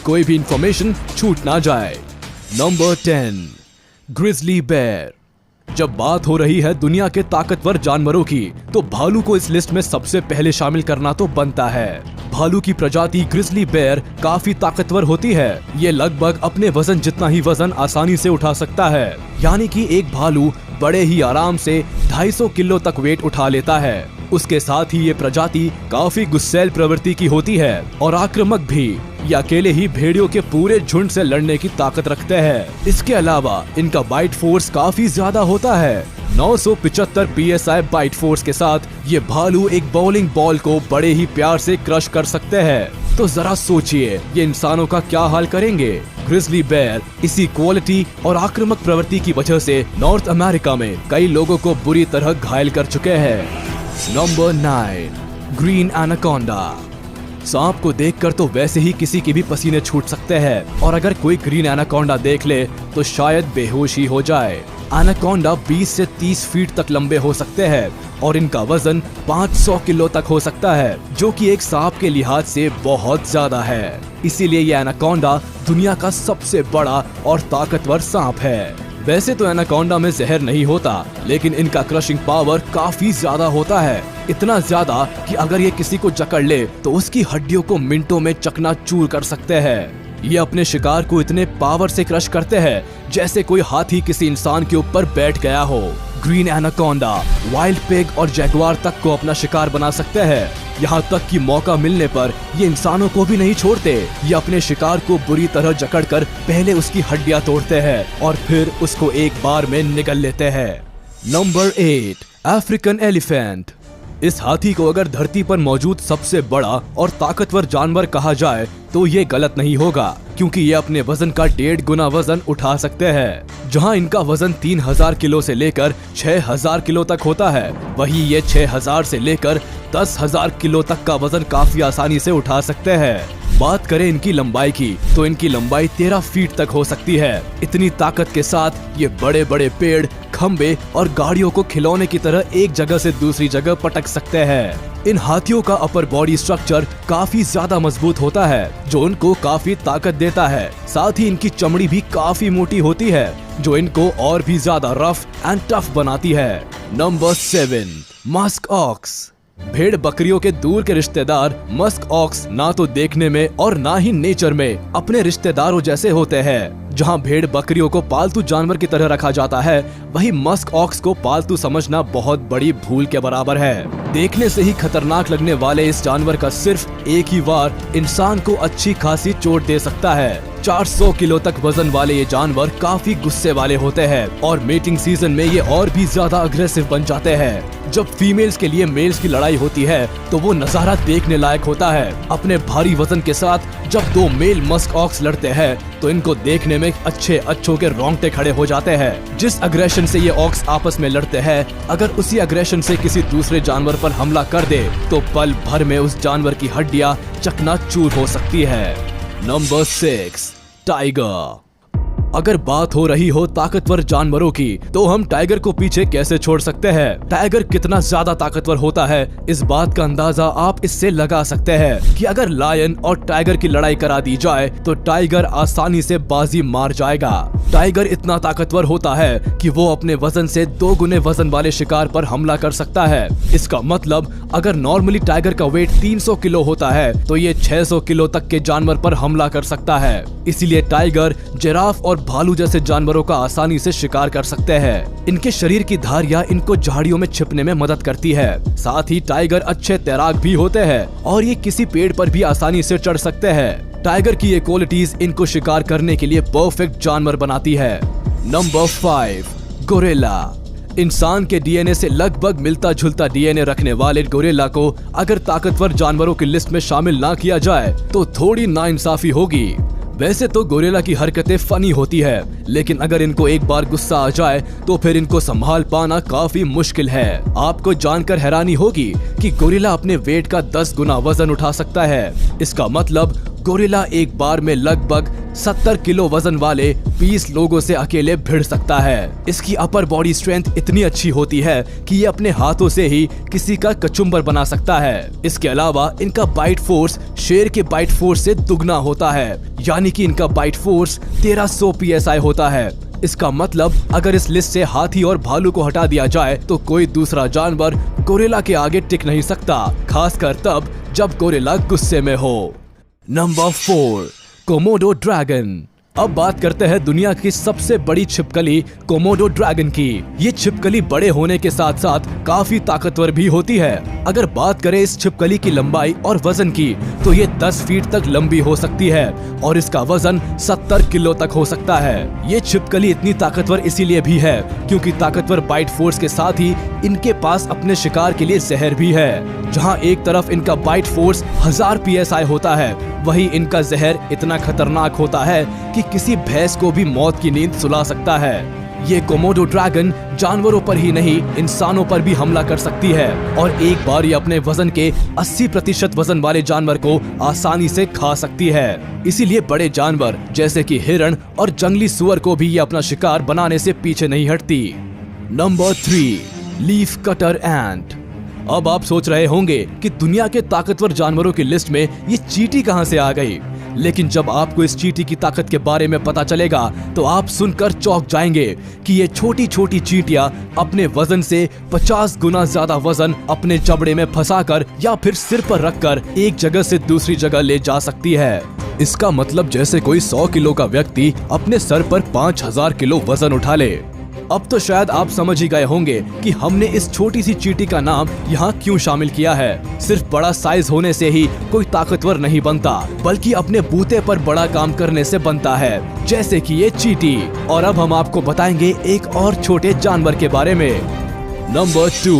कोई भी इंफॉर्मेशन छूट ना जाए। Number 10, grizzly bear. जब बात हो रही है दुनिया के ताकतवर जानवरों की, तो भालू को इस लिस्ट में सबसे पहले शामिल करना तो बनता है। भालू की प्रजाति ग्रिजली बेयर काफी ताकतवर होती है। ये लगभग अपने वजन जितना ही वजन आसानी से उठा सकता है, यानी कि एक भालू बड़े ही आराम से 250 किलो तक वेट उठा लेता है। उसके साथ ही ये प्रजाति काफी गुस्सैल प्रवृत्ति की होती है और आक्रामक भी। ये अकेले ही भेड़ियों के पूरे झुंड से लड़ने की ताकत रखते हैं। इसके अलावा इनका बाइट फोर्स काफी ज्यादा होता है। 975 PSI बाइट फोर्स के साथ ये भालू एक बॉलिंग बॉल को बड़े ही प्यार से क्रश कर सकते हैं। तो जरा सोचिए ये इंसानों का क्या हाल करेंगे। ग्रिजली बेयर इसी क्वालिटी और आक्रामक प्रवृत्ति की वजह से नॉर्थ अमेरिका में कई लोगों को बुरी तरह घायल कर चुके हैं। Number 9, green anaconda. सांप को देखकर तो वैसे ही किसी के भी पसीने छूट सकते हैं, और अगर कोई ग्रीन एनाकोंडा देख ले तो शायद बेहोश ही हो जाए। एनाकोंडा 20 से 30 फीट तक लंबे हो सकते हैं और इनका वजन 500 किलो तक हो सकता है, जो कि एक सांप के लिहाज से बहुत ज्यादा है। इसीलिए ये एनाकोंडा दुनिया का सबसे बड़ा और ताकतवर सांप है। वैसे तो एनाकोंडा में जहर नहीं होता, लेकिन इनका क्रशिंग पावर काफी ज्यादा होता है। इतना ज्यादा कि अगर ये किसी को जकड़ ले तो उसकी हड्डियों को मिनटों में चकनाचूर कर सकते हैं। ये अपने शिकार को इतने पावर से क्रश करते हैं जैसे कोई हाथी किसी इंसान के ऊपर बैठ गया हो। ग्रीन एनाकोंडा वाइल्ड पिग और जैगुआर तक को अपना शिकार बना सकते हैं। यहाँ तक कि मौका मिलने पर ये इंसानों को भी नहीं छोड़ते। ये अपने शिकार को बुरी तरह जकड़कर पहले उसकी हड्डियां तोड़ते हैं और फिर उसको एक बार में निगल लेते हैं। Number 8, African elephant. इस हाथी को अगर धरती पर मौजूद सबसे बड़ा और ताकतवर जानवर कहा जाए तो ये गलत नहीं होगा, क्योंकि ये अपने वजन का 1.5 गुना वजन उठा सकते हैं। जहां इनका वजन 3000 किलो से लेकर 6000 किलो तक होता है, वहीं ये 6000 से लेकर 10,000 किलो तक का वजन काफी आसानी से उठा सकते हैं। बात करें इनकी लंबाई की तो इनकी लंबाई 13 फीट तक हो सकती है। इतनी ताकत के साथ ये बड़े बड़े पेड़, खंबे और गाड़ियों को खिलौने की तरह एक जगह से दूसरी जगह पटक सकते हैं। इन हाथियों का अपर बॉडी स्ट्रक्चर काफी ज्यादा मजबूत होता है, जो उनको काफी ताकत देता है। साथ ही इनकी चमड़ी भी काफी मोटी होती है, जो इनको और भी ज्यादा रफ एंड टफ बनाती है। Number 7, musk ox. भेड़ बकरियों के दूर के रिश्तेदार मस्क ऑक्स ना तो देखने में और ना ही नेचर में अपने रिश्तेदारों जैसे होते हैं। जहां भेड़ बकरियों को पालतू जानवर की तरह रखा जाता है, वहीं मस्क ऑक्स को पालतू समझना बहुत बड़ी भूल के बराबर है। देखने से ही खतरनाक लगने वाले इस जानवर का सिर्फ एक ही वार इंसान को अच्छी खासी चोट दे सकता है। 400 किलो तक वजन वाले ये जानवर काफी गुस्से वाले होते हैं और मीटिंग सीजन में ये और भी ज्यादा अग्रेसिव बन जाते हैं। जब फीमेल्स के लिए मेल्स की लड़ाई होती है तो वो नजारा देखने लायक होता है। अपने भारी वजन के साथ जब 2 मेल मस्क ऑक्स लड़ते हैं तो इनको देखने में अच्छों के रोंगटे खड़े हो जाते हैं। जिस अग्रेशन से ये ऑक्स आपस में लड़ते हैं, अगर उसी अग्रेशन से किसी दूसरे जानवर पर हमला कर दे तो पल भर में उस जानवर की हड्डियां चकनाचूर हो सकती है। Number 6, tiger. अगर बात हो रही हो ताकतवर जानवरों की, तो हम टाइगर को पीछे कैसे छोड़ सकते हैं। टाइगर कितना ज्यादा ताकतवर होता है, इस बात का अंदाजा आप इससे लगा सकते हैं कि अगर लायन और टाइगर की लड़ाई करा दी जाए तो टाइगर आसानी से बाजी मार जाएगा। टाइगर इतना ताकतवर होता है कि वो अपने वजन से 2 गुने वजन वाले शिकार पर हमला कर सकता है। इसका मतलब अगर नॉर्मली टाइगर का वेट 300 किलो होता है तो ये 600 किलो तक के जानवर पर हमला कर सकता है। इसीलिए टाइगर, जिराफ और भालू जैसे जानवरों का आसानी से शिकार कर सकते हैं। इनके शरीर की धारियां इनको झाड़ियों में छिपने में मदद करती है। साथ ही टाइगर अच्छे तैराक भी होते हैं और ये किसी पेड़ पर भी आसानी से चढ़ सकते हैं। टाइगर की ये क्वालिटीज इनको शिकार करने के लिए परफेक्ट जानवर बनाती है। Number 5, gorilla. इंसान के डीएनए से लगभग मिलता जुलता डीएनए रखने वाले गोरिल्ला को अगर ताकतवर जानवरों की लिस्ट में शामिल ना किया जाए तो थोड़ी नाइंसाफी होगी। वैसे तो गोरिल्ला की हरकतें फनी होती है, लेकिन अगर इनको एक बार गुस्सा आ जाए तो फिर इनको संभाल पाना काफी मुश्किल है। आपको जानकर हैरानी होगी कि गोरिल्ला अपने वेट का 10 गुना वजन उठा सकता है। इसका मतलब गोरिल्ला एक बार में लगभग 70 किलो वजन वाले 20 लोगों से अकेले भिड़ सकता है। इसकी अपर बॉडी स्ट्रेंथ इतनी अच्छी होती है कि ये अपने हाथों से ही किसी का कचुम्बर बना सकता है। इसके अलावा इनका बाइट फोर्स शेर के बाइट फोर्स से दुगना होता है, यानी कि इनका बाइट फोर्स 1300 PSI होता है। इसका मतलब अगर इस लिस्ट से हाथी और भालू को हटा दिया जाए तो कोई दूसरा जानवर गोरिल्ला के आगे टिक नहीं सकता, खासकर तब जब गोरिल्ला गुस्से में हो। Number 4, Komodo dragon. अब बात करते हैं दुनिया की सबसे बड़ी छिपकली कोमोडो ड्रैगन की। ये छिपकली बड़े होने के साथ साथ काफी ताकतवर भी होती है। अगर बात करें इस छिपकली की लंबाई और वजन की तो ये 10 फीट तक लंबी हो सकती है और इसका वजन 70 किलो तक हो सकता है। ये छिपकली इतनी ताकतवर इसीलिए भी है क्योंकि ताकतवर बाइट फोर्स के साथ ही इनके पास अपने शिकार के लिए जहर भी है। जहाँ एक तरफ इनका बाइट फोर्स 1000 PSI होता है, वहीं इनका जहर इतना खतरनाक होता है कि किसी भैंस को भी मौत की नींद सुला सकता है। ये कोमोडो ड्रैगन जानवरों पर ही नहीं इंसानों पर भी हमला कर सकती है और एक बार ये अपने वजन के 80% वजन वाले जानवर को आसानी से खा सकती है। इसीलिए बड़े जानवर जैसे कि हिरण और जंगली सुअर को भी ये अपना शिकार बनाने से पीछे नहीं हटती। नंबर 3, लीफ कटर एंट। अब आप सोच रहे होंगे कि दुनिया के ताकतवर जानवरों की लिस्ट में ये चींटी कहां से आ गई, लेकिन जब आपको इस चींटी की ताकत के बारे में पता चलेगा तो आप सुनकर चौंक जाएंगे कि ये छोटी छोटी चींटियां अपने वजन से 50 गुना ज्यादा वजन अपने जबड़े में फंसाकर या फिर सिर पर रखकर एक जगह से दूसरी जगह ले जा सकती है। इसका मतलब जैसे कोई 100 किलो का व्यक्ति अपने सर पर 5000 किलो वजन उठा ले। अब तो शायद आप समझ ही गए होंगे कि हमने इस छोटी सी चींटी का नाम यहाँ क्यों शामिल किया है। सिर्फ बड़ा साइज होने से ही कोई ताकतवर नहीं बनता, बल्कि अपने बूते पर बड़ा काम करने से बनता है, जैसे कि ये चींटी। और अब हम आपको बताएंगे एक और छोटे जानवर के बारे में। Number 2,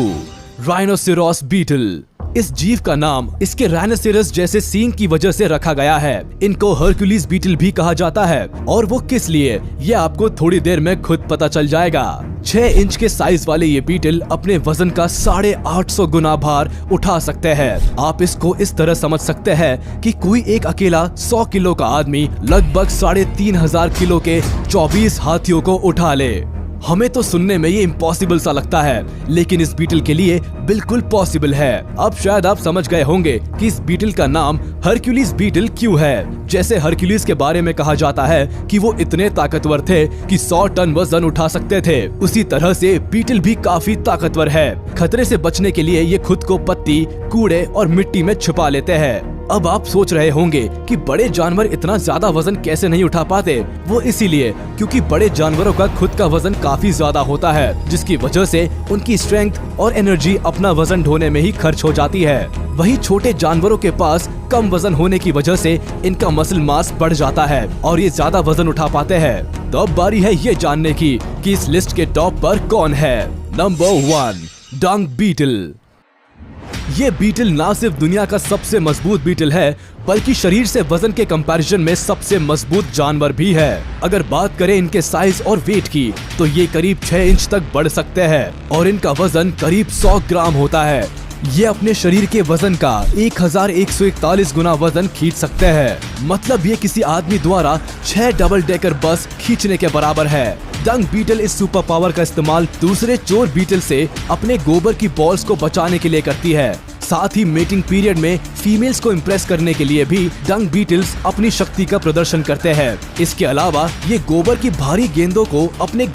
rhinoceros beetle. इस जीव का नाम इसके राइनोसेरस जैसे सींग की वजह से रखा गया है। इनको हरक्यूलिस बीटल भी कहा जाता है और वो किस लिए, ये आपको थोड़ी देर में खुद पता चल जाएगा। 6 इंच के साइज वाले ये बीटल अपने वजन का 850 गुना भार उठा सकते हैं। आप इसको इस तरह समझ सकते हैं कि कोई एक अकेला 100 किलो का आदमी लगभग 3500 किलो के 24 हाथियों को उठा ले। हमें तो सुनने में ये इम्पॉसिबल सा लगता है, लेकिन इस बीटल के लिए बिल्कुल पॉसिबल है। अब शायद आप समझ गए होंगे कि इस बीटल का नाम हरक्यूलिस बीटल क्यों है। जैसे हरक्यूलिस के बारे में कहा जाता है कि वो इतने ताकतवर थे कि 100 टन वजन उठा सकते थे, उसी तरह से बीटल भी काफी ताकतवर है। खतरे से बचने के लिए ये खुद को पत्ती, कूड़े और मिट्टी में छुपा लेते हैं। अब आप सोच रहे होंगे कि बड़े जानवर इतना ज्यादा वजन कैसे नहीं उठा पाते। वो इसीलिए क्योंकि बड़े जानवरों का खुद का वजन काफी ज्यादा होता है, जिसकी वजह से उनकी स्ट्रेंथ और एनर्जी अपना वजन ढोने में ही खर्च हो जाती है। वहीं छोटे जानवरों के पास कम वजन होने की वजह से इनका मसल मास बढ़ जाता है और ये ज्यादा वजन उठा पाते हैं। तो अब बारी है ये जानने की कि इस लिस्ट के टॉप पर कौन है। Number 1, dung beetle. ये बीटल ना सिर्फ दुनिया का सबसे मजबूत बीटल है, बल्कि शरीर से वजन के कंपैरिजन में सबसे मजबूत जानवर भी है। अगर बात करें इनके साइज और वेट की तो ये करीब 6 इंच तक बढ़ सकते हैं और इनका वजन करीब 100 ग्राम होता है। ये अपने शरीर के वजन का 1141 गुना वजन खींच सकते हैं। मतलब ये किसी आदमी द्वारा 6 डबल डेकर बस खींचने के बराबर है। डंग बीटल इस सुपर पावर का इस्तेमाल दूसरे चोर बीटल से अपने गोबर की बॉल्स को बचाने के लिए करती है। साथ ही मेटिंग पीरियड में फीमेल्स को इम्प्रेस करने के लिए भी डंग बीटल्स अपनी शक्ति का प्रदर्शन करते हैं। इसके अलावा ये गोबर की भारी गेंदों को अपने